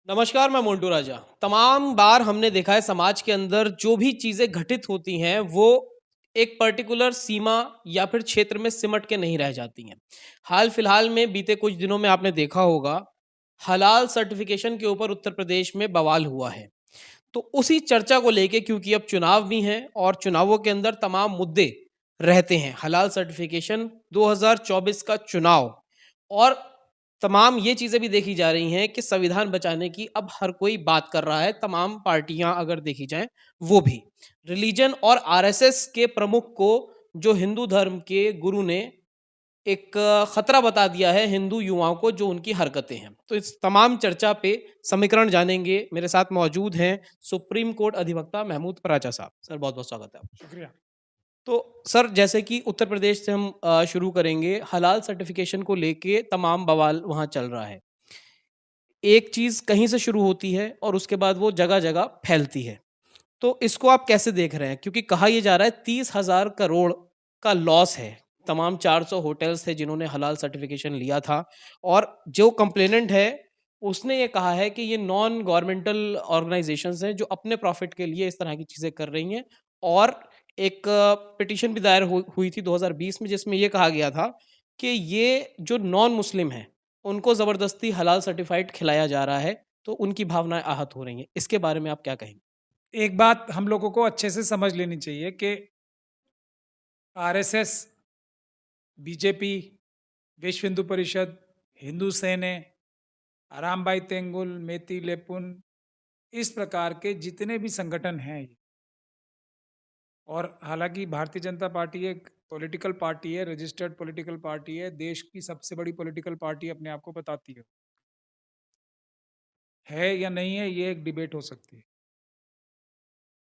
नमस्कार, मैं मोंटू राजा। तमाम बार हमने देखा है समाज के अंदर जो भी चीज़ें घटित होती हैं, वो एक पर्टिकुलर सीमा या फिर क्षेत्र में सिमट के नहीं रह जाती हैं। हाल-फिलहाल में बीते कुछ दिनों में आपने देखा होगा, हलाल सर्टिफ़िकेशन के ऊपर उत्तर प्रदेश में बवाल हुआ है। तो उसी चर्चा को लेके क्योंकि अब चुनाव भी हैं और चुनावों के अंदर तमाम मुद्दे रहते हैं। हलाल सर्टिफ़िकेशन, 2024 का चुनाव और तमाम ये चीज़ें भी देखी जा रही हैं कि संविधान बचाने की अब हर कोई बात कर रहा है, तमाम पार्टियाँ अगर देखी जाएँ, वो भी। रिलीजन और आरएसएस के प्रमुख को जो हिंदू धर्म के गुरु ने एक खतरा बता दिया है हिंदू युवाओं को जो उनकी हरकतें हैं। तो इस तमाम चर्चा पे समीकरण जानेंगे। मेरे साथ मौजूद हैं सुप्रीम कोर्ट अधिवक्ता महमूद पराचा साहब। सर बहुत-बहुत स्वागत है आपका। शुक्रिया। तो सर जैसे कि उत्तर प्रदेश से हम शुरू करेंगे। हलाल सर्टिफ़िकेशन को लेके तमाम बवाल वहाँ चल रहा है। एक चीज़ कहीं से शुरू होती है और उसके बाद वो जगह-जगह फैलती है। तो इसको आप कैसे देख रहे हैं? क्योंकि कहा ये जा रहा है 30,000 करोड़ का लॉस है। तमाम 400 होटल्स थे जिन्होंने हलाल सर्टिफ़िकेशन लिया था और जो कंप्लेनेंट है, उसने ये कहा है कि ये नॉन गवर्नमेंटल ऑर्गनाइज़ेशंस हैं जो अपने प्रॉफ़िट के लिए इस तरह की चीज़ें कर रही हैं और एक पिटीशन भी दायर हुई थी 2020 में जिसमें ये कहा गया था कि ये जो नॉन मुस्लिम हैं, उनको ज़बरदस्ती हलाल सर्टिफ़ाइड खिलाया जा रहा है, तो उनकी भावनाएँ आहत हो रही हैं। इसके बारे में आप क्या कहेंगे? एक बात हम लोगों को अच्छे से समझ लेनी चाहिए कि आरएसएस, बीजेपी, विश्व हिंदू परिषद, हिंदू सेने, आरामबाई तेंगुल, मेती लेपुन, इस प्रकार के जितने भी संगठन हैं और हालांकि भारतीय जनता पार्टी एक पॉलिटिकल पार्टी है, रजिस्टर्ड पॉलिटिकल पार्टी है, देश की सबसे बड़ी पॉलिटिकल पार्टी अपने आप को बताती है या नहीं है, ये एक डिबेट हो सकती है।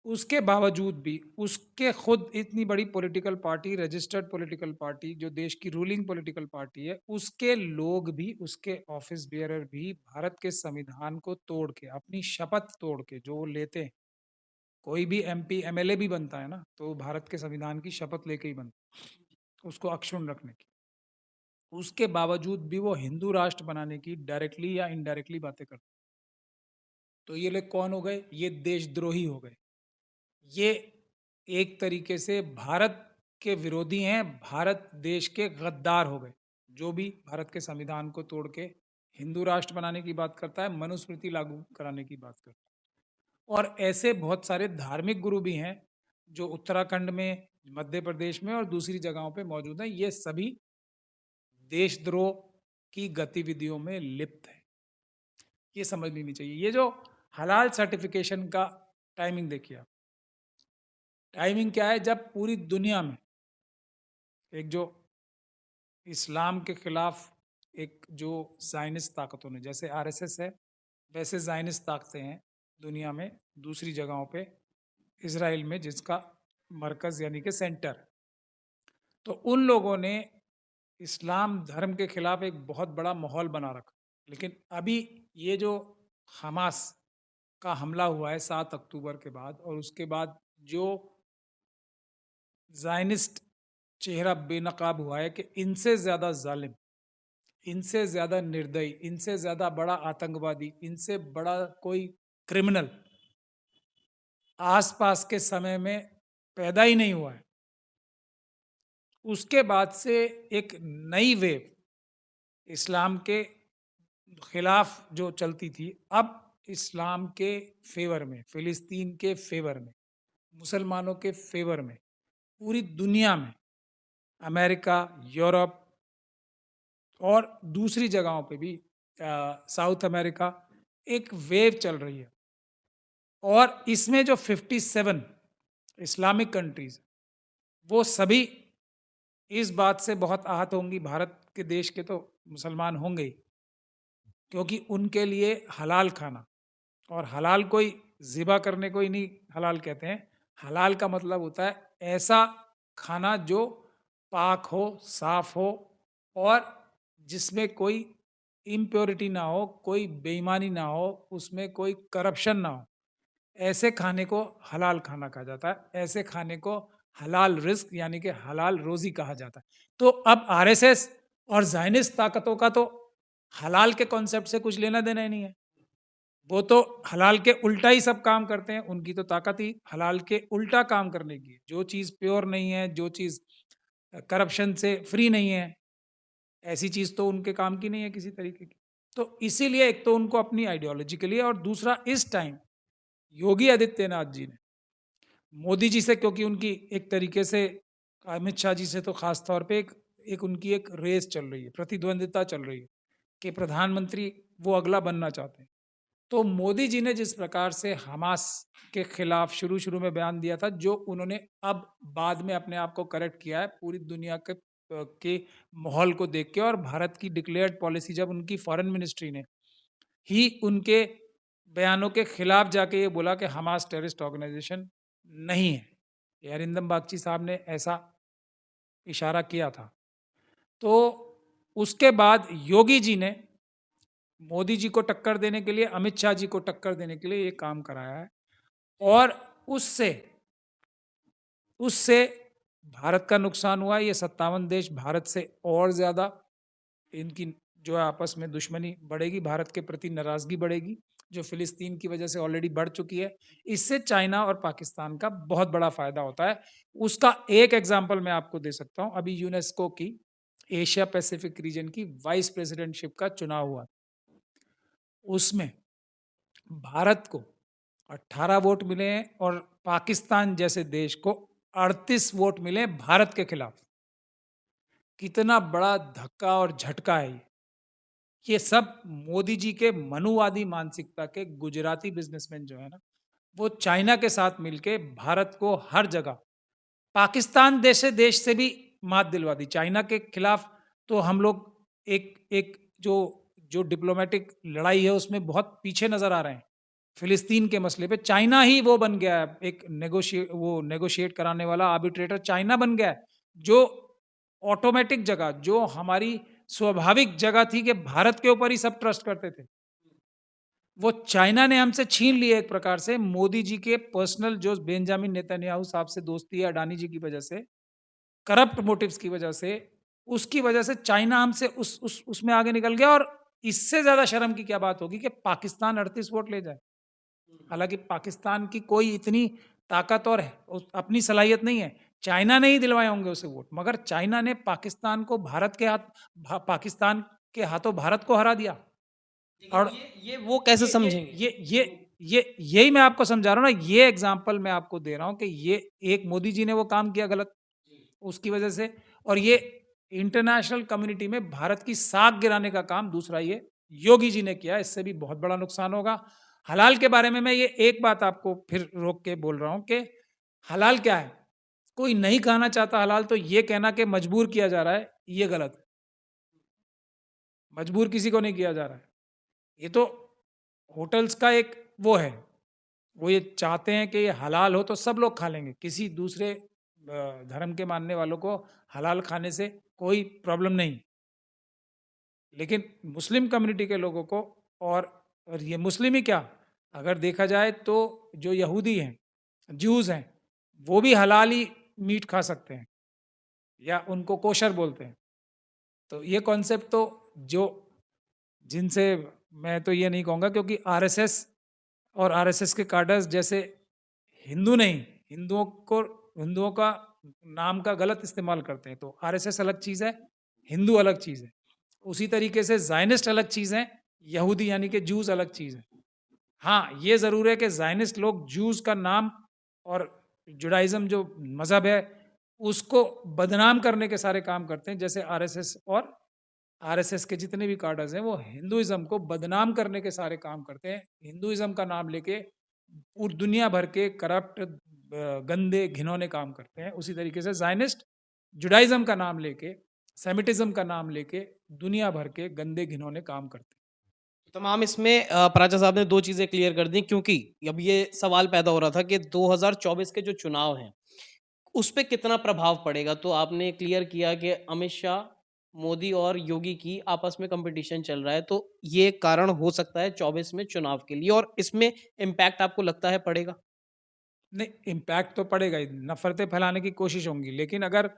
उसके बावजूद भी उसके खुद इतनी बड़ी political party, registered political party जो देश की रूलिंग पॉलिटिकल पार्टी है, उसके लोग भी, उसके ऑफिस बेयरर भी भारत के संविधान को तोड़ के, अपनी शपथ तोड़ के जो वो लेते हैं, कोई भी एमपी एमएलए भी बनता है ना, तो वो भारत के संविधान की शपथ लेके ही बनता है, उसको अक्षुण्ण रखने की। उसके बावजूद भी वो हिंदू राष्ट्र बनाने की डायरेक्टली या इनडायरेक्टली बातें करते हैं। तो ये लोग कौन हो गए? ये देशद्रोही हो गए। ये एक तरीके से भारत के विरोधी हैं, भारत देश के गद्दार हो गए। जो भी भारत के संविधान को तोड़ के हिंदू राष्ट्र बनाने की बात करता है, मनुस्मृति लागू कराने की बात करता है। और ऐसे बहुत सारे धार्मिक गुरु भी हैं जो उत्तराखंड में, मध्य प्रदेश में और दूसरी जगहों पे मौजूद हैं। ये सभी देशद्रोह की गतिविधियों में लिप्त हैं। ये समझ लेनी चाहिए। ये जो हलाल सर्टिफिकेशन का टाइमिंग देखिए आप, टाइमिंग क्या है? जब पूरी दुनिया में एक जो इस्लाम के खिलाफ एक जो ज़ायनिस्ट ताकतों ने, जैसे आरएसएस है, वैसे ज़ायनिस्ट ताकतें हैं दुनिया में दूसरी जगहों पे, इसराइल में जिसका मरकज़ यानी कि सेंटर। तो उन लोगों ने इस्लाम धर्म के खिलाफ एक बहुत बड़ा माहौल बना रखा। लेकिन अभी ये जो हमास का हमला हुआ है 7 अक्टूबर के बाद, और उसके बाद जो ज़ायनिस्ट चेहरा बेनकाब हुआ है कि इनसे ज़्यादा ज़ालिम, इनसे ज़्यादा निर्दयी, इनसे ज़्यादा बड़ा आतंकवादी, इनसे बड़ा कोई क्रिमिनल आस-पास के समय में पैदा ही नहीं हुआ है। उसके बाद से एक नई वेव इस्लाम के खिलाफ जो चलती थी, अब इस्लाम के फ़ेवर में, फ़िलिस्तीन के फ़ेवर में, मुसलमानों के फ़ेवर में, पूरी दुनिया में, अमेरिका, यूरोप और दूसरी जगहों पे भी, साउथ अमेरिका, एक वेव चल रही है। और इसमें जो 57 इस्लामिक कंट्रीज, वो सभी इस बात से बहुत आहत होंगी, भारत के देश के तो मुसलमान होंगे ही, क्योंकि उनके लिए हलाल खाना, और हलाल कोई ज़िबा करने को ही नहीं हलाल कहते हैं। हलाल का मतलब होता है ऐसा खाना जो पाक हो, साफ हो और जिसमें कोई इम्प्योरिटी ना हो, कोई बेईमानी ना हो, उसमें कोई करप्शन ना हो। ऐसे खाने को हलाल खाना कहा जाता है। ऐसे खाने को हलाल रिज़्क यानी कि हलाल रोज़ी कहा जाता है। तो अब आरएसएस और ज़ायनिस्ट ताकतों का तो हलाल के कॉन्सेप्ट से कुछ लेना-देना ही नहीं है। वो तो हलाल के उल्टा ही सब काम करते हैं, उनकी तो ताकत ही हलाल के उल्टा काम करने की है। जो चीज़ प्योर नहीं है, जो चीज़ करप्शन से फ्री नहीं है, ऐसी चीज़ तो उनके काम की नहीं है किसी तरीके की। तो इसीलिए एक तो उनको अपनी आइडियोलॉजी के लिए और दूसरा इस टाइम योगी आदित्यनाथ जी ने मोदी जी से, क्योंकि उनकी एक तरीके से अमित शाह जी से तो खास तौर पे एक एक उनकी एक रेस चल रही है, प्रतिद्वंदिता चल रही है कि प्रधानमंत्री वो अगला बनना चाहते हैं। तो मोदी जी ने जिस प्रकार से हमास के खिलाफ शुरू-शुरू में बयान दिया था, जो उन्होंने अब बाद में अपने आप को करेक्ट किया है पूरी दुनिया के माहौल को देख के, और भारत की डिक्लेयर्ड पॉलिसी जब उनकी फॉरेन मिनिस्ट्री ने ही उनके बयानों के खिलाफ जाके ये बोला कि हमास टेररिस्ट ऑर्गेनाइजेशन नहीं है। ये अरिंदम बागची साहब ने ऐसा इशारा किया था। तो उसके बाद योगी जी ने मोदी जी को टक्कर देने के लिए, अमित शाह जी को टक्कर देने के लिए ये काम कराया है, और उससे उससे भारत का नुकसान हुआ। ये 57 देश भारत से और ज़्यादा इनकी जो है आपस में दुश्मनी बढ़ेगी, भारत के प्रति नाराज़गी बढ़ेगी, जो फ़िलिस्तीन की वजह से ऑलरेडी बढ़ चुकी है। इससे चाइना और पाकिस्तान का बहुत बड़ा फ़ायदा होता है। उसका एक एग्ज़ाम्पल मैं आपको दे सकता हूँ। अभी यूनेस्को की एशिया पैसिफिक रीजन की वाइस प्रेसिडेंटशिप का चुनाव हुआ। उसमें भारत को 18 वोट मिले हैं और पाकिस्तान जैसे देश को 38 वोट मिले हैं भारत के खिलाफ। कितना बड़ा धक्का और झटका है ये। ये सब मोदी जी के मनुवादी मानसिकता के गुजराती बिजनेसमैन जो है ना, वो चाइना के साथ मिलके भारत को हर जगह, पाकिस्तान जैसे देश से भी मात दिलवा दी। चाइना के खिलाफ तो हम लोग एक एक जो जो डिप्लोमेटिक लड़ाई है उसमें बहुत पीछे नज़र आ रहे हैं। फ़िलिस्तीन के मसले पे चाइना ही वो बन गया है, एक नेगोशिएट कराने वाला आर्बिट्रेटर चाइना बन गया है। जो ऑटोमैटिक जगह, जो हमारी स्वाभाविक जगह थी कि भारत के ऊपर ही सब ट्रस्ट करते थे, वो चाइना ने हमसे छीन ली है एक प्रकार से। मोदी जी के पर्सनल जो बेंजामिन नेतन्याहू साहब से दोस्ती है अडानी जी की वजह से, करप्ट मोटिव्स की उसकी वजह से चाइना हमसे उस उसमें आगे निकल गया। और इससे ज़्यादा शर्म की क्या बात होगी कि पाकिस्तान 38 वोट ले जाए। हालाँकि पाकिस्तान की कोई इतनी ताकत और अपनी सलाहियत नहीं है। चाइना ने ही दिलवाए होंगे उसे वोट, मगर चाइना ने पाकिस्तान को पाकिस्तान के हाथों भारत को हरा दिया। लेकिन और ये वो कैसे समझेंगे? यही मैं आपको समझा रहा हूँ ना, ये एग्ज़ाम्पल मैं आपको दे रहा हूँ कि ये एक मोदी जी ने वो काम किया गलत, उसकी वजह से। और ये इंटरनेशनल कम्युनिटी में भारत की साख गिराने का काम दूसरा ये योगी जी ने किया, इससे भी बहुत बड़ा नुकसान होगा। हलाल के बारे में मैं ये एक बात आपको फिर रोक के बोल रहा हूँ कि हलाल क्या है? कोई नहीं खाना चाहता हलाल, तो ये कहना कि मजबूर किया जा रहा है, ये गलत है। मजबूर किसी को नहीं किया जा रहा है। ये तो होटल्स का एक वो है, वो ये चाहते हैं कि ये हलाल हो तो सब लोग खा लेंगे। किसी दूसरे धर्म के मानने वालों को हलाल खाने से कोई प्रॉब्लम नहीं। लेकिन मुस्लिम कम्युनिटी के लोगों को, और ये मुस्लिम ही क्या, अगर देखा जाए तो जो यहूदी हैं, ज्यूज़ हैं, वो भी हलाल ही मीट खा सकते हैं या उनको कोशर बोलते हैं। तो ये कॉन्सेप्ट तो जो जिनसे मैं तो ये नहीं कहूँगा, क्योंकि आरएसएस और आरएसएस के कैडर्स जैसे हिंदू नहीं, हिंदुओं को हिंदुओं का नाम का गलत इस्तेमाल करते हैं। तो आरएसएस अलग चीज़ है, हिंदू अलग चीज़ है। उसी तरीके से ज़ायनिस्ट अलग चीज़ है, यहूदी यानी कि जूस अलग चीज़ है। हाँ, ये ज़रूर है कि ज़ायनिस्ट लोग जूस का नाम और जुडाइज़्म जो मज़हब है, उसको बदनाम करने के सारे काम करते हैं। जैसे आरएसएस के जितने भी कार्डर्स हैं, वो हिंदुइज़्म को बदनाम करने के सारे काम करते हैं। हिंदुइज़्म का नाम लेके पूरी दुनिया भर के करप्ट गंदे, घिनौने काम करते हैं। उसी तरीके से ज़ायनिस्ट जुडाइज़्म का नाम लेके, सेमिटिज़्म का नाम लेके दुनिया भर के गंदे, घिनौने काम करते हैं। तमाम इसमें पराचा साहब ने 2 चीज़ें क्लियर कर दी, क्योंकि अब ये सवाल पैदा हो रहा था कि 2024 के जो चुनाव हैं, उस पे कितना प्रभाव पड़ेगा? तो आपने क्लियर किया कि अमित शाह, मोदी और योगी की आपस में कॉम्पिटिशन चल रहा है, तो ये एक कारण हो सकता है 24 में चुनाव के लिए, और इसमें इम्पैक्ट आपको लगता है पड़ेगा? नहीं, इम्पैक्ट तो पड़ेगा ही, नफ़रतें फैलाने की कोशिश होंगी, लेकिन अगर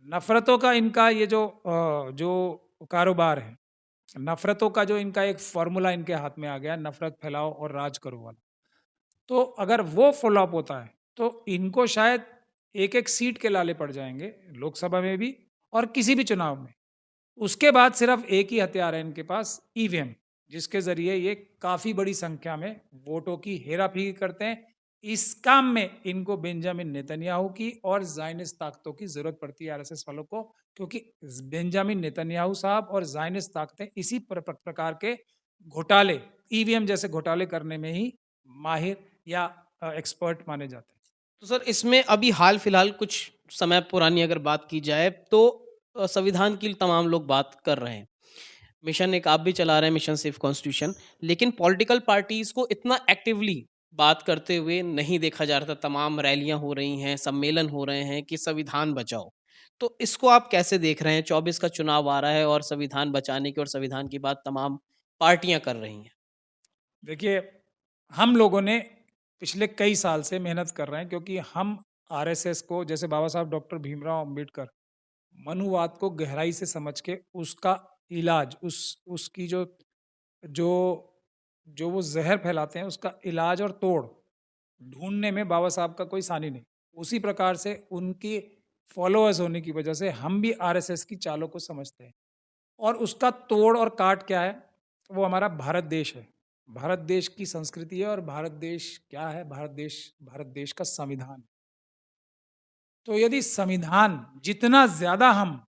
नफ़रतों का इनका ये जो कारोबार है, नफ़रतों का जो इनका एक फ़ॉर्मूला इनके हाथ में आ गया, नफ़रत फैलाओ और राज करो वाला। तो अगर वो फ्लॉप होता है, तो इनको शायद एक-एक सीट के लाले पड़ जाएँगे, लोकसभा में भी और किसी भी चुनाव में। उसके बाद सिर्फ़ एक ही हथियार है इनके पास, ईवीएम, जिसके ज़रिए ये काफ़ी बड़ी संख्या में वोटों की हेरा-फेरी करते हैं। इस काम में इनको बेंजामिन नेतन्याहू की और ज़ायनिस्ट ताकतों की ज़रूरत पड़ती है आरएसएस वालों को, क्योंकि बेंजामिन नेतन्याहू साहब और ज़ायनिस्ट ताकतें इसी प्रकार के घोटाले, ईवीएम जैसे घोटाले करने में ही माहिर या एक्सपर्ट माने जाते हैं। तो सर इसमें अभी हाल-फिलहाल कुछ समय पुरानी अगर बात की जाए तो संविधान की तमाम लोग बात कर रहे हैं। मिशन एक आप भी चला रहे हैं मिशन सेफ कॉन्स्टिट्यूशन लेकिन पॉलिटिकल पार्टीज़ को इतना एक्टिवली बात करते हुए नहीं देखा जा रहा था। तमाम रैलियाँ हो रही हैं, सम्मेलन हो रहे हैं कि संविधान बचाओ। तो इसको आप कैसे देख रहे हैं? 24 का चुनाव आ रहा है और संविधान बचाने की और संविधान की बात तमाम पार्टियाँ कर रही हैं। देखिए, हम लोगों ने पिछले कई साल से मेहनत कर रहे हैं, क्योंकि हम आरएसएस को, जैसे बाबा साहब डॉक्टर भीमराव अंबेडकर, मनुवाद को गहराई से समझ के उसका इलाज, उसकी जो जो वो ज़हर फैलाते हैं, उसका इलाज और तोड़ ढूँढने में बाबा साहब का कोई सानी नहीं। उसी प्रकार से उनकी फॉलोअर्स होने की वजह से हम भी आरएसएस की चालों को समझते हैं। और उसका तोड़ और काट क्या है? वो हमारा भारत देश है। भारत देश की संस्कृति है, और भारत देश क्या है? भारत देश का संविधान। तो यदि संविधान जितना ज़्यादा हम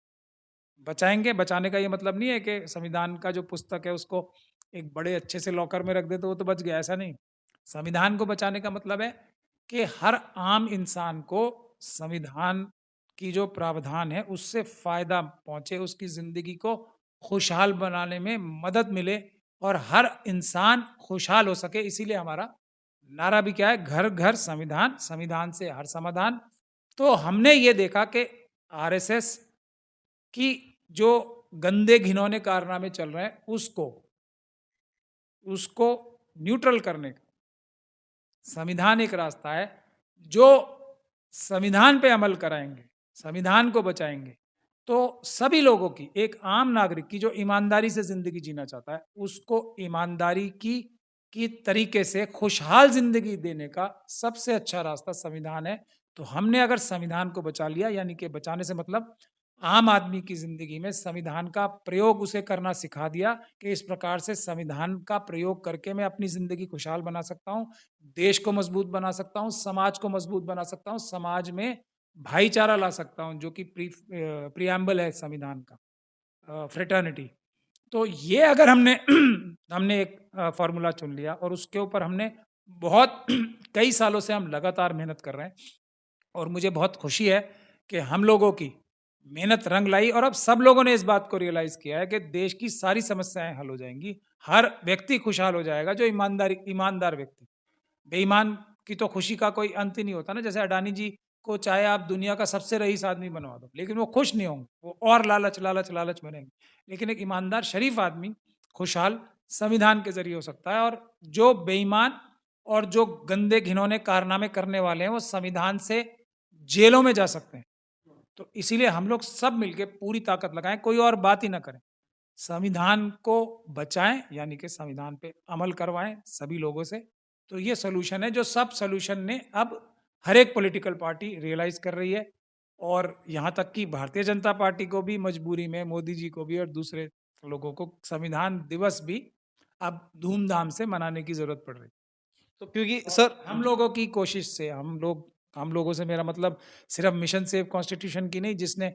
बचाएँगे, बचाने का ये मतलब नहीं है कि संविधान का जो पुस्तक है उसको एक बड़े अच्छे से लॉकर में रख दें तो वो तो बच गया, ऐसा नहीं। संविधान को बचाने का मतलब है कि हर आम इंसान को संविधान की जो प्रावधान है उससे फ़ायदा पहुँचे, उसकी ज़िंदगी को खुशहाल बनाने में मदद मिले और हर इंसान खुशहाल हो सके। इसीलिए हमारा नारा भी क्या है? घर-घर संविधान, संविधान से हर समाधान। तो हमने ये देखा कि आरएसएस कि जो गंदे घिनौने कारनामे चल रहे हैं, उसको न्यूट्रल करने का संविधान एक रास्ता है। जो संविधान पे अमल कराएँगे, संविधान को बचाएँगे, तो सभी लोगों की, एक आम नागरिक की जो ईमानदारी से ज़िंदगी जीना चाहता है, उसको ईमानदारी की तरीके से खुशहाल ज़िंदगी देने का सबसे अच्छा रास्ता संविधान है। तो हमने अगर संविधान को बचा लिया, यानी कि बचाने से मतलब आम आदमी की ज़िंदगी में संविधान का प्रयोग उसे करना सिखा दिया कि इस प्रकार से संविधान का प्रयोग करके मैं अपनी ज़िंदगी खुशहाल बना सकता हूँ, देश को मज़बूत बना सकता हूँ, समाज को मज़बूत बना सकता हूँ, समाज में भाईचारा ला सकता हूँ, जो कि प्रिएम्बल है संविधान का, फ्रेटर्निटी। तो ये अगर हमने हमने एक फ़ॉर्मूला चुन लिया और उसके ऊपर हमने बहुत कई सालों से हम लगातार मेहनत कर रहे हैं, और मुझे बहुत खुशी है कि हम लोगों की मेहनत रंग लाई और अब सब लोगों ने इस बात को रियलाइज़ किया है कि देश की सारी समस्याएँ हल हो जाएँगी। हर व्यक्ति खुशहाल हो जाएगा, जो ईमानदार व्यक्ति। बेईमान की तो खुशी का कोई अंत ही नहीं होता ना। जैसे अडानी जी को चाहे आप दुनिया का सबसे रईस आदमी बनवा दो, लेकिन वो खुश नहीं होंगे, वो और लालच, लालच, लालच में रहेंगे। लेकिन एक ईमानदार शरीफ आदमी खुशहाल संविधान के ज़रिए हो सकता है, और जो बेईमान और जो गंदे घिनौने कारनामे करने वाले हैं, वो संविधान से जेलों में जा सकते हैं। तो इसीलिए हम लोग सब मिलके पूरी ताकत लगाएँ, कोई और बात ही ना करें। संविधान को बचाएँ, यानी कि संविधान पे अमल करवाएँ सभी लोगों से। तो ये सॉल्यूशन है, जो सब सॉल्यूशन ने अब हर एक पॉलिटिकल पार्टी रियलाइज़ कर रही है, और यहाँ तक कि भारतीय जनता पार्टी को भी मजबूरी में, मोदी जी को भी और दूसरे लोगों को संविधान दिवस भी अब धूम-धाम से मनाने की ज़रूरत पड़ रही है। तो क्योंकि और सर हम लोगों की कोशिश से, हम लोगों से मेरा मतलब सिर्फ मिशन सेव कॉन्स्टिट्यूशन की नहीं, जिसने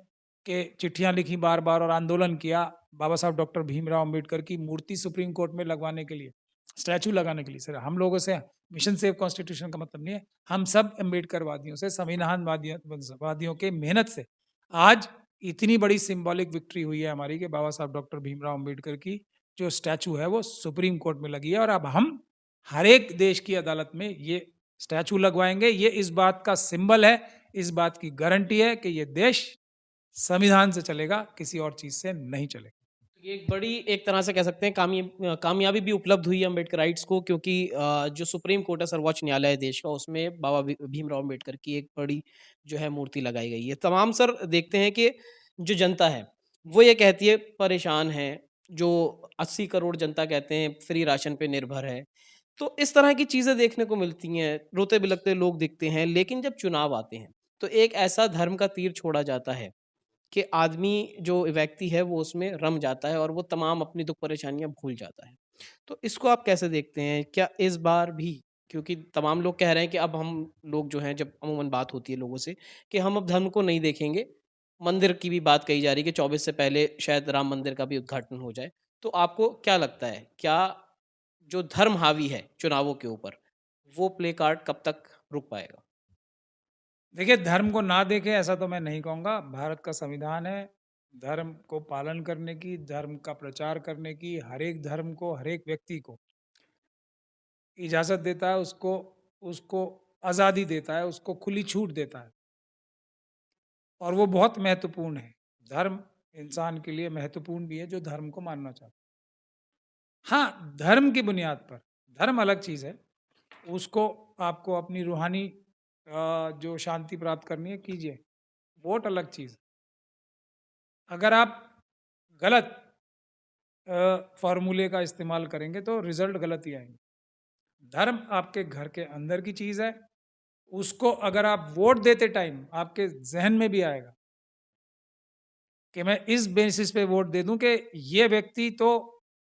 के चिट्ठियां लिखी बार बार और आंदोलन किया बाबा साहब डॉक्टर भीमराव अंबेडकर की मूर्ति सुप्रीम कोर्ट में लगवाने के लिए, स्टैचू लगाने के लिए। सिर्फ हम लोगों से मिशन सेव कॉन्स्टिट्यूशन का मतलब नहीं है, हम सब अम्बेडकर वादियों से, संविधान वादियों वादियों के मेहनत से आज इतनी बड़ी सिंबॉलिक विक्ट्री हुई है हमारी कि बाबा साहब डॉक्टर भीमराव अंबेडकर की जो स्टैचू है वो सुप्रीम कोर्ट में लगी है, और अब हम हर एक देश की अदालत में ये स्टैचू लगवाएँगे। ये इस बात का सिंबल है, इस बात की गारंटी है कि ये देश संविधान से चलेगा, किसी और चीज़ से नहीं चलेगा। ये एक बड़ी एक तरह से कह सकते हैं कामयाबी भी उपलब्ध हुई है अम्बेडकराइट्स को क्योंकि जो सुप्रीम कोर्ट है सर्वोच्च न्यायालय है देश का उसमें बाबा भीमराव अम्बेडकर की एक बड़ी जो है मूर्ति लगाई गई है। तमाम सर देखते हैं कि जो जनता है वो ये कहती है परेशान है जो 80 करोड़ जनता कहते हैं फ्री राशन पे निर्भर है। तो इस तरह की चीज़ें देखने को मिलती हैं, रोते-बिलखते लोग दिखते हैं, लेकिन जब चुनाव आते हैं, तो एक ऐसा धर्म का तीर छोड़ा जाता है कि आदमी जो व्यक्ति है वो उसमें रम जाता है और वो तमाम अपनी दुःख परेशानियाँ भूल जाता है। तो इसको आप कैसे देखते हैं? क्या इस बार भी क्योंकि तमाम लोग कह रहे हैं कि अब हम लोग जो हैं जब अमूमन बात होती है लोगों से कि हम अब धर्म को नहीं देखेंगे, मंदिर की भी बात कही जा रही है कि 24 से पहले शायद राम मंदिर का भी उद्घाटन हो जाए। तो आपको क्या लगता है, क्या जो धर्म हावी है चुनावों के ऊपर, वो प्ले कार्ड कब तक रुक पाएगा? देखिए, धर्म को ना देखें ऐसा तो मैं नहीं कहूँगा। भारत का संविधान है, धर्म को पालन करने की, धर्म का प्रचार करने की, हर एक धर्म को, हर एक व्यक्ति को इजाज़त देता है, उसको उसको आज़ादी देता है, उसको खुली छूट देता है और वो बहुत महत्वपूर्ण है। धर्म इंसान के लिए महत्वपूर्ण भी है, जो धर्म को मानना चाहता है। हाँ, धर्म की बुनियाद पर, धर्म अलग चीज़ है, उसको आपको अपनी रूहानी जो शांति प्राप्त करनी है, कीजिए। वोट अलग चीज़। अगर आप गलत फ़ॉर्मूले का इस्तेमाल करेंगे तो रिज़ल्ट गलत ही आएँगे। धर्म आपके घर के अंदर की चीज़ है, उसको अगर आप वोट देते टाइम आपके ज़हन में भी आएगा कि मैं इस बेसिस पे वोट दे दूँ कि ये व्यक्ति तो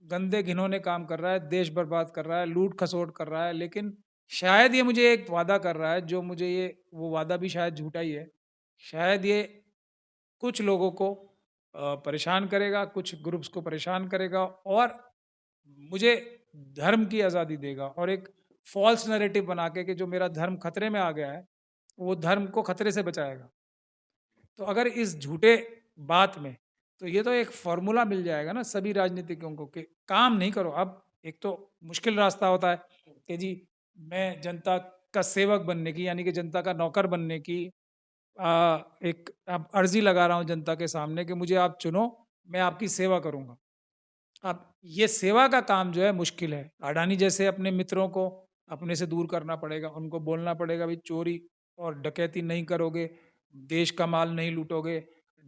गंदे घिनौने काम कर रहा है, देश बर्बाद कर रहा है, लूट-खसोट कर रहा है, लेकिन शायद ये मुझे एक वादा कर रहा है, जो मुझे ये वो वादा भी शायद झूठा ही है। शायद ये कुछ लोगों को परेशान करेगा, कुछ ग्रुप्स को परेशान करेगा और मुझे धर्म की आज़ादी देगा और एक फ़ॉल्स नैरेटिव बना के कि जो मेरा धर्म खतरे में आ गया है, वो धर्म को खतरे से बचाएगा। तो अगर इस झूठे बात में तो ये तो एक फ़ॉर्मूला मिल जाएगा ना सभी राजनीतिज्ञों को कि काम नहीं करो। अब एक तो मुश्किल रास्ता होता है कि जी मैं जनता का सेवक बनने की यानी कि जनता का नौकर बनने की एक अब अर्ज़ी लगा रहा हूँ जनता के सामने कि मुझे आप चुनो, मैं आपकी सेवा करूँगा। अब ये सेवा का काम जो है मुश्किल है। अडानी जैसे अपने मित्रों को अपने से दूर करना पड़ेगा, उनको बोलना पड़ेगा भई चोरी और डकैती नहीं करोगे, देश का माल नहीं लूटोगे,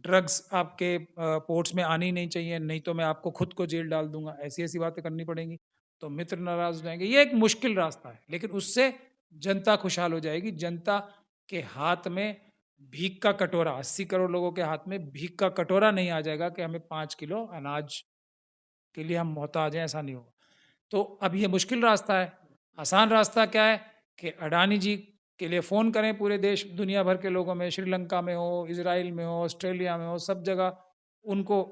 ड्रग्स आपके पोर्ट्स में आनी नहीं चाहिए, नहीं तो मैं आपको खुद को जेल डाल दूँगा। ऐसी-ऐसी बातें करनी पड़ेंगी, तो मित्र नाराज़ हो जाएँगे। ये एक मुश्किल रास्ता है, लेकिन उससे जनता खुशहाल हो जाएगी। जनता के हाथ में भीख का कटोरा 80 करोड़ लोगों के हाथ में भीख का कटोरा नहीं आ जाएगा कि हमें 5 किलो अनाज के लिए हम मोहताज हैं, ऐसा नहीं होगा। तो अब ये मुश्किल रास्ता है। आसान रास्ता क्या है कि अडानी जी के लिए फ़ोन करें पूरे देश दुनिया भर के लोगों में, श्रीलंका में हो, इज़राइल में हो, ऑस्ट्रेलिया में हो, सब जगह उनको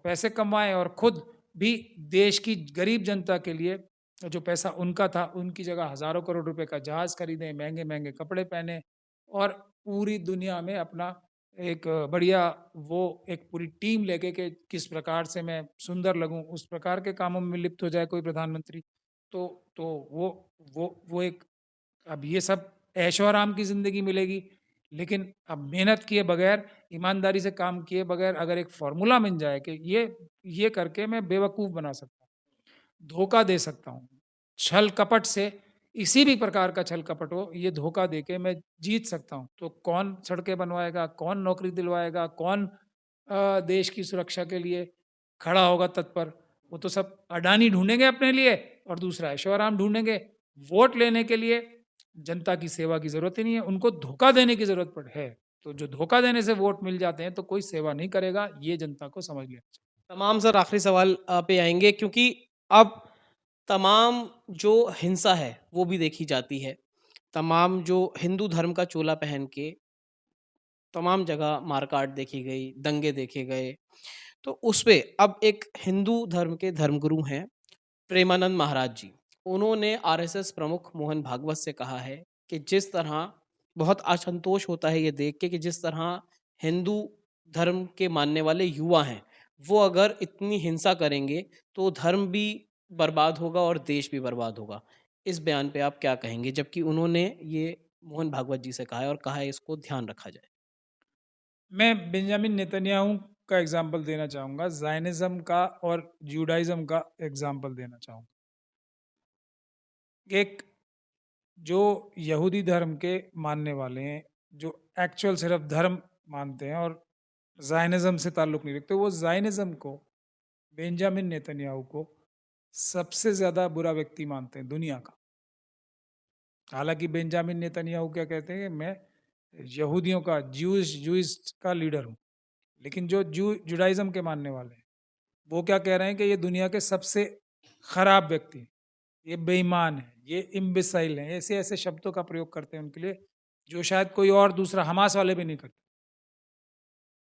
पैसे कमाएँ और खुद भी देश की गरीब जनता के लिए जो पैसा उनका था, उनकी जगह हज़ारों करोड़ रुपए का जहाज़ खरीदें, महँगे-महँगे कपड़े पहनें और पूरी दुनिया में अपना एक बढ़िया वो एक पूरी टीम लेके कि किस प्रकार से मैं सुंदर लगूँ, उस प्रकार के कामों में लिप्त हो जाए कोई प्रधानमंत्री। तो तो वो एक अब ये सब ऐशो-आराम की ज़िंदगी मिलेगी, लेकिन अब मेहनत किए बगैर, ईमानदारी से काम किए बगैर अगर एक फ़ॉर्मूला मिल जाए कि ये करके मैं बेवकूफ़ बना सकता हूँ, धोखा दे सकता हूँ, छल-कपट से किसी भी प्रकार का छल-कपट हो, ये धोखा देके मैं जीत सकता हूँ। तो कौन सड़कें बनवाएगा, कौन नौकरी दिलवाएगा, कौन देश की सुरक्षा के लिए खड़ा होगा तत्पर? वो तो सब अडानी ढूँढेंगे अपने लिए और दूसरा ऐशो-आराम ढूँढेंगे। वोट लेने के लिए जनता की सेवा की ज़रूरत ही नहीं है, उनको धोखा देने की ज़रूरत पड़ है। तो जो धोखा देने से वोट मिल जाते हैं, तो कोई सेवा नहीं करेगा, ये जनता को समझ लेना चाहिए। तमाम सर आखिरी सवाल पे आएँगे क्योंकि अब तमाम जो हिंसा है, वो भी देखी जाती है। तमाम जो हिंदू धर्म का चोला पहन के तमाम जगह मार-काट देखी गई, दंगे देखे गए। तो उसपे अब एक हिंदू धर्म के धर्मगुरु हैं प्रेमानंद महाराज जी। उन्होंने आरएसएस प्रमुख मोहन भागवत से कहा है कि जिस तरह बहुत असंतोष होता है ये देख के कि जिस तरह हिंदू धर्म के मानने वाले युवा हैं, वो अगर इतनी हिंसा करेंगे तो धर्म भी बर्बाद होगा और देश भी बर्बाद होगा। इस बयान पे आप क्या कहेंगे? जबकि उन्होंने ये मोहन भागवत जी से कहा है और कहा है इसको ध्यान रखा जाए। मैं बेंजामिन नेतन्याहू का एग्ज़ाम्पल देना चाहूँगा, ज़ायनिज़्म का और जुडाइज़्म का एग्ज़ाम्पल देना चाहूँगा। एक जो यहूदी धर्म के मानने वाले हैं, जो एक्चुअल सिर्फ़ धर्म मानते हैं और ज़ायनिज़्म से ताल्लुक़ नहीं रखते, वो ज़ायनिज़्म को बेंजामिन नेतन्याहू को सबसे ज़्यादा बुरा व्यक्ति मानते हैं दुनिया का। हालाँकि बेंजामिन नेतन्याहू क्या कहते हैं कि मैं यहूदियों का ज्यूइश ज्यूइश का लीडर हूँ। लेकिन जो जुडाइज़्म के मानने वाले हैं, वो क्या कह रहे हैं कि ये दुनिया के सबसे खराब व्यक्ति हैं, ये बेईमान है, ये इम्बिसाइल हैं, ऐसे-ऐसे शब्दों का प्रयोग करते हैं उनके लिए, जो शायद कोई और दूसरा हमास वाले भी नहीं करते।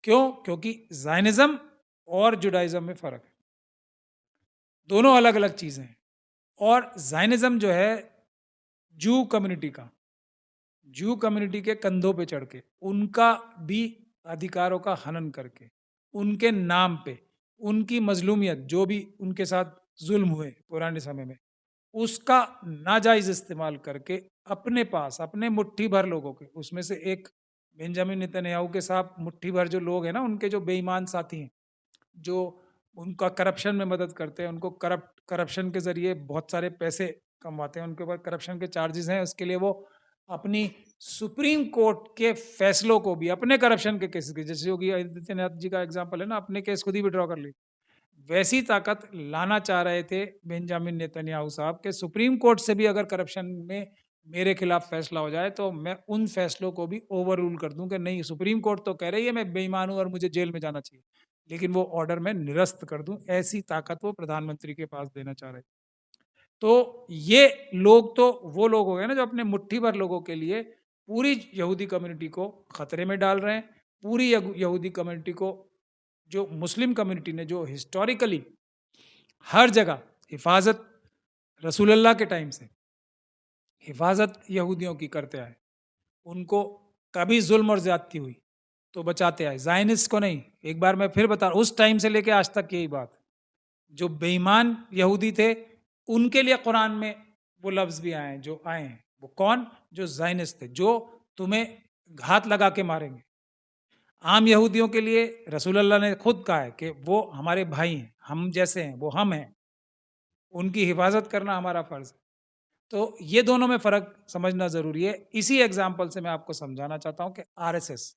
क्यों? क्योंकि ज़ायनिज़्म और जुडाइज़्म में फ़र्क है। दोनों अलग-अलग चीज़ें हैं और ज़ायनिज़्म जो है जू कम्युनिटी का, जू कम्युनिटी के कंधों पे चढ़ के, उनका भी अधिकारों का हनन करके, उनके नाम पे, उनकी मज़लूमियत जो भी उनके साथ ज़ुल्म हुए पुराने समय में, उसका नाजायज़ इस्तेमाल करके अपने पास, अपने मुट्ठी भर लोगों के, उसमें से एक बेंजामिन नेतन्याहू के साथ मुट्ठी भर जो लोग हैं ना, उनके जो बेईमान साथी हैं, जो उनका करप्शन में मदद करते हैं, उनको करप्शन के ज़रिए बहुत सारे पैसे कमवाते हैं, उनके ऊपर करप्शन के चार्जेज़ हैं, उसके लिए वो अपनी सुप्रीम कोर्ट के फैसलों को भी अपने करप्शन के केसेस के, जैसे योगी आदित्यनाथ जी का एग्ज़ाम्पल है ना, अपने केस खुद ही विथड्रॉ कर लिए। वैसी ताकत लाना चाह रहे थे बेंजामिन नेतन्याहू साहब के सुप्रीम कोर्ट से भी अगर करप्शन में मेरे खिलाफ फैसला हो जाए तो मैं उन फैसलों को भी ओवर रूल कर दूं कि नहीं, सुप्रीम कोर्ट तो कह रही है मैं बेईमान हूं और मुझे जेल में जाना चाहिए, लेकिन वो ऑर्डर मैं निरस्त कर दूं। ऐसी ताकत वो प्रधानमंत्री के पास देना चाह रहे। तो ये लोग तो वो लोग हो गए ना जो अपने मुट्ठी भर लोगों के लिए पूरी यहूदी कम्युनिटी को खतरे में डाल रहे हैं। पूरी यहूदी कम्युनिटी को, जो मुस्लिम कम्युनिटी ने जो हिस्टोरिकली हर जगह हिफाजत रसूलुल्लाह के टाइम से हिफाजत यहूदियों की करते आए, उनको कभी जुल्म और ज्यादती हुई तो बचाते आए, जायनिस्ट को नहीं। एक बार मैं फिर बता रहा हूं, उस टाइम से लेके आज तक यही बात। जो बेईमान यहूदी थे उनके लिए कुरान में वो लफ्ज भी आए हैं जो आए हैं। वो कौन? जो जायनिस्ट थे, जो तुम्हें घात लगा के मारेंगे। आम यहूदियों के लिए रसूलुल्लाह ने खुद कहा है कि वो हमारे भाई हैं, हम जैसे हैं, वो हम हैं, उनकी हिफाजत करना हमारा फ़र्ज़ है। तो ये दोनों में फ़र्क समझना ज़रूरी है। इसी एग्ज़ाम्पल से मैं आपको समझाना चाहता हूँ कि आरएसएस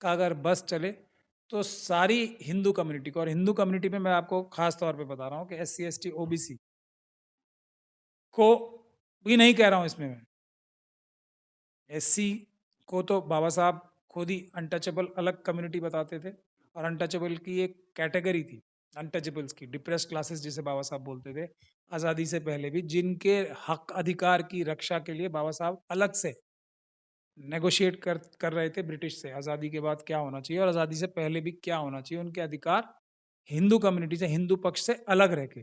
का अगर बस चले, तो सारी हिंदू कम्युनिटी को, और हिंदू कम्युनिटी में मैं आपको ख़ास तौर पे बता रहा हूँ कि एससी, एसटी, ओबीसी को भी नहीं कह रहा हूँ इसमें मैं। एससी को तो बाबा साहब खुद ही अनटचेबल अलग कम्युनिटी बताते थे, और अनटचेबल की एक कैटेगरी थी, अनटचेबल्स की, डिप्रेस्ड क्लासेस जिसे बाबा साहब बोलते थे, आज़ादी से पहले भी, जिनके हक अधिकार की रक्षा के लिए बाबा साहब अलग से नेगोशिएट कर रहे थे ब्रिटिश से, आज़ादी के बाद क्या होना चाहिए और आज़ादी से पहले भी क्या होना चाहिए, उनके अधिकार हिंदू कम्युनिटी से, हिंदू पक्ष से अलग रह के,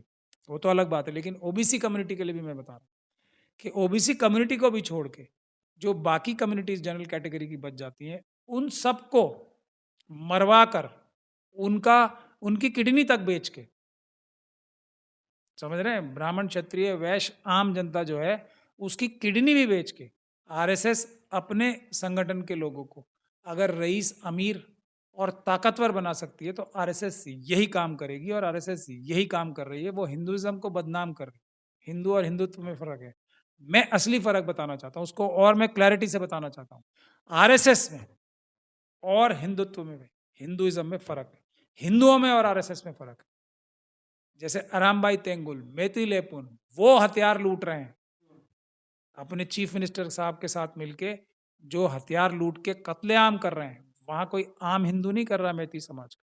वो तो अलग बात है। लेकिन ओबीसी कम्युनिटी के लिए भी मैं बता रहा हूँ कि ओबीसी कम्युनिटी को भी छोड़ के जो बाकी कम्युनिटीज जनरल कैटेगरी की बच जाती हैं, उन सबको मरवा कर, उनका उनकी किडनी तक बेच के, समझ रहे हैं, ब्राह्मण क्षत्रिय वैश्य आम जनता जो है उसकी किडनी भी बेच के आरएसएस अपने संगठन के लोगों को अगर रईस, अमीर और ताकतवर बना सकती है, तो आरएसएस यही काम करेगी, और आरएसएस यही काम कर रही है। वो हिंदुइज्म को बदनाम कर रही है। हिंदू और हिंदुत्व में फर्क है। मैं असली फर्क बताना चाहता हूँ उसको, और मैं क्लैरिटी से बताना चाहता हूँ। आरएसएस में और हिंदुत्व में, हिंदुइज्म में फर्क है, हिंदुओं में और आरएसएस में फर्क है। जैसे अरामबाई तेंगुल, मेती लेपुन, वो हथियार लूट रहे हैं अपने चीफ मिनिस्टर साहब के साथ मिलके, जो हथियार लूट के कत्लेआम कर रहे हैं। वहां कोई आम हिंदू नहीं कर रहा मेती समाज का,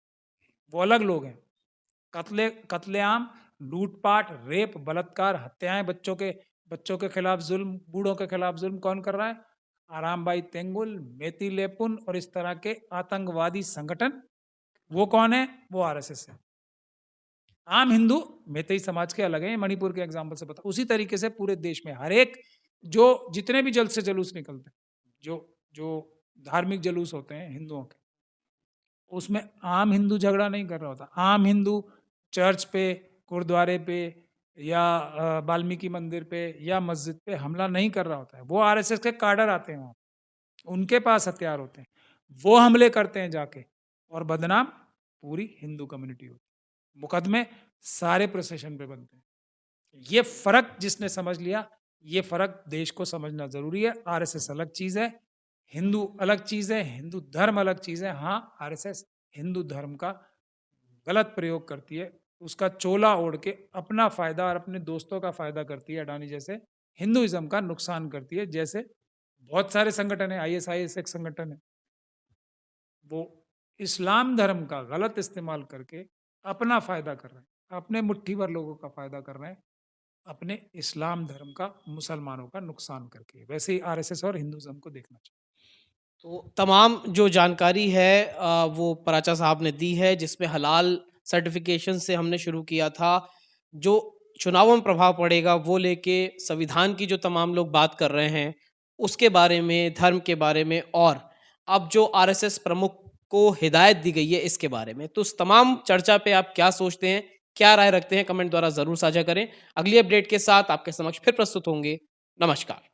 वो अलग लोग हैं। कत्लेआम, लूटपाट, रेप, बलात्कार, हत्याएं, बच्चों के खिलाफ जुल्म, बूढ़ों के खिलाफ जुल्म कौन कर रहा है? आरामबाई तेंगुल, मेती लेपुन और इस तरह के आतंकवादी संगठन। वो कौन है? वो आरएसएस है। आम हिंदू मेतई समाज के अलग हैं, मणिपुर के एग्जाम्पल से पता। उसी तरीके से पूरे देश में हर एक, जो जितने भी जल्द से जुलूस निकलते हैं, जो जो धार्मिक जुलूस होते हैं हिंदुओं के, उसमें आम हिंदू झगड़ा नहीं कर रहा होता। आम हिंदू चर्च पे, गुरुद्वारे पे, या वाल्मीकि मंदिर पे या मस्जिद पे हमला नहीं कर रहा होता है। वो आरएसएस के काडर आते हैं वहाँ, उनके पास हथियार होते हैं, वो हमले करते हैं जाके, और बदनाम पूरी हिंदू कम्युनिटी होती है। मुकदमे सारे प्रोसेशन पे बनते हैं। ये फर्क जिसने समझ लिया, ये फर्क देश को समझना जरूरी है। आरएसएस अलग चीज है, हिंदू अलग चीज है, हिंदू धर्म अलग चीज है। हाँ, आरएसएस हिंदू धर्म का गलत प्रयोग करती है, उसका चोला ओढ़ के अपना फ़ायदा और अपने दोस्तों का फ़ायदा करती है अडानी जैसे, हिंदुइज़्म का नुकसान करती है। जैसे बहुत सारे संगठन हैं, आईएसआईएस एक संगठन है। वो इस्लाम धर्म का गलत इस्तेमाल करके अपना फ़ायदा कर रहे हैं। अपने मुट्ठी भर लोगों का फ़ायदा कर रहे हैं, अपने इस्लाम धर्म का, मुसलमानों का नुकसान करके। वैसे ही आरएसएस और हिंदुइज़्म को देखना चाहिए। तो तमाम जो जानकारी है वो पराचा साहब ने दी है, जिसमें हलाल सर्टिफ़िकेशन से हमने शुरू किया था। जो चुनावों में प्रभाव पड़ेगा वो लेके संविधान की जो तमाम लोग बात कर रहे हैं, उसके बारे में, धर्म के बारे में और अब जो आरएसएस प्रमुख को हिदायत दी गई है इसके बारे में। तो उस तमाम चर्चा पे आप क्या सोचते हैं? क्या राय रखते हैं? कमेंट द्वारा ज़रूर साझा करें। अगली अपडेट के साथ आपके समक्ष फिर प्रस्तुत होंगे। नमस्कार।